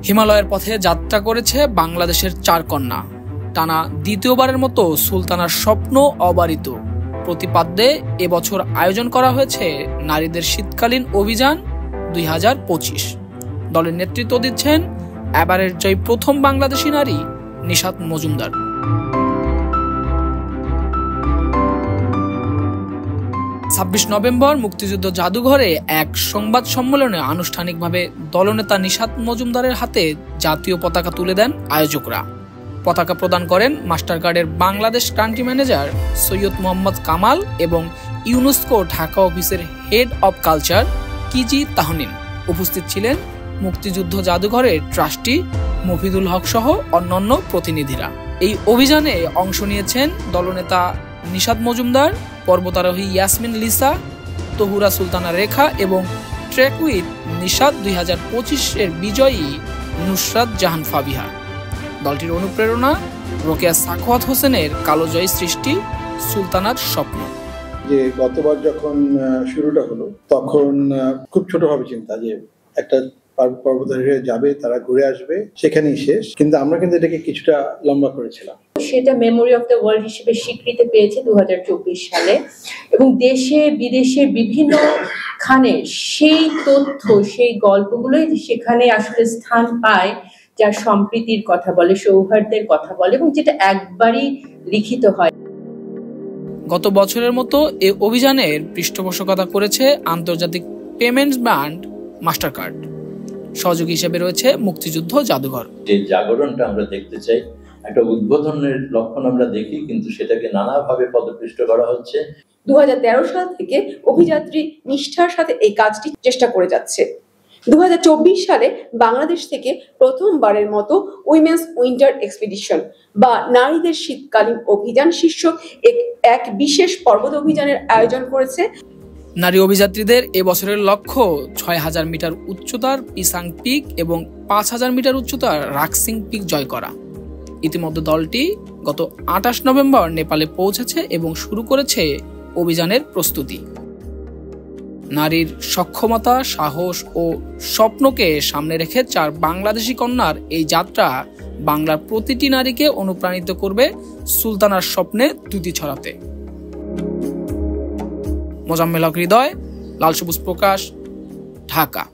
হিমালয়ের পথে যাত্রা করেছে বাংলাদেশের 4 কন্যা। টানা দ্বিতীয়বারের মতো সুলতানার স্বপ্ন অবারিত প্রতিপাদ্যে এবছর আয়োজন করা হয়েছে নারীদের শীতকালীন অভিযান 2025। দলের নেতৃত্ব দিচ্ছেন এবারের জয়ী প্রথম বাংলাদেশী নারী নিশাত মজুমদার। নভেম্বর মুক্তিযুদ্ধ জাদুঘরে এক সংবাদ সম্মেলনে আনুষ্ঠানিকভাবে দলনেতা নিশাত মজুমদারের হাতে জাতীয় পতাকা তুলে দেন আয়োজকরা। পতাকা প্রদান করেন মাস্টারকার্ডের বাংলাদেশ কান্ট্রি ম্যানেজার সৈয়দ মোহাম্মদ কামাল এবং ইউনেস্কো ঢাকা অফিসের হেড অব কালচার কিজি তাহনিন। উপস্থিত ছিলেন মুক্তিযুদ্ধ জাদুঘরের ট্রাস্টি মফিদুল হক সহ অন্যান্য প্রতিনিধিরা। এই অভিযানে অংশ নিয়েছেন দলনেতা নিশাত মজুমদার, পর্বতারোহী ইয়াসমিন লিসা, তহুরা সুলতানা রেখা এবং ট্রেক উইথ নিশাত 2025-এর বিজয়ী নুসরাত জাহান ফাবিহা। দলটির অনুপ্রেরণা রোকেয়া সাখাওয়াত হোসেনের কালোজয়ী সৃষ্টি সুলতানার স্বপ্ন। যে গতবার যখন শুরুটা হলো তখন খুব ছোটভাবে চিন্তা যে একটা পর্বতারোহী যাবে, তারা ঘুরে আসবে, সেখানেই শেষ। কিন্তু আমরা কিন্তু এটাকে কিছুটা লম্বা করেছিলাম। সেটা মেমোরি অফ দ্য ওয়ার্ল্ড হিসেবে স্বীকৃতি পেয়েছে 2024 সালে এবং দেশে বিদেশে বিভিন্ন খানে সেই তথ্য, সেই গল্পগুলোই সেখানে আসলে স্থান পায়, যা সম্প্রীতির কথা বলে, সৌহার্দ্যের কথা বলে এবং যেটা একবারই লিখিত হয়। গত বছরের মতো এই অভিযানের পৃষ্ঠপোষকতা করেছে আন্তর্জাতিক পেমেন্টস ব্যাংক মাস্টারকার্ড। সহযোগী হিসেবে রয়েছে মুক্তিযুদ্ধ জাদুঘর। যে জাগরণটা আমরা দেখতে চাই, একটা উদ্বোধনের লক্ষণ আমরা দেখি, কিন্তু সেটাকে নানাভাবে পদপিষ্ট করা হচ্ছে। 2013 সাল থেকে অভিযাত্রী নিষ্ঠার সাথে এই কাজটি চেষ্টা করে যাচ্ছে। 2024 সালে বাংলাদেশ থেকে প্রথমবারের মতো উইমেন্স উইন্টার এক্সপিডিশন বা নারীদের শীতকালীন অভিযান শীর্ষক এক বিশেষ পর্বত অভিযানের আয়োজন করেছে। নারী অভিযাত্রীদের এবছরের লক্ষ্য 6000 মিটার উচ্চতার পিসাং পিক এবং 5000 মিটার উচ্চতার রাক্সিং পিক জয় করা। ইতিমধ্যে দলটি গত 28 নভেম্বর নেপালে পৌঁছেছে এবং শুরু করেছে অভিযানের প্রস্তুতি। নারীর সক্ষমতা, সাহস ও স্বপ্নকে সামনে রেখে 4 বাংলাদেশি কন্যার এই যাত্রা বাংলার প্রতিটি নারীকে অনুপ্রাণিত করবে সুলতানার স্বপ্নে দ্যুতি ছড়াতে। মোজাম্মেল হক হৃদয়, লাল সবুজ প্রকাশ, ঢাকা।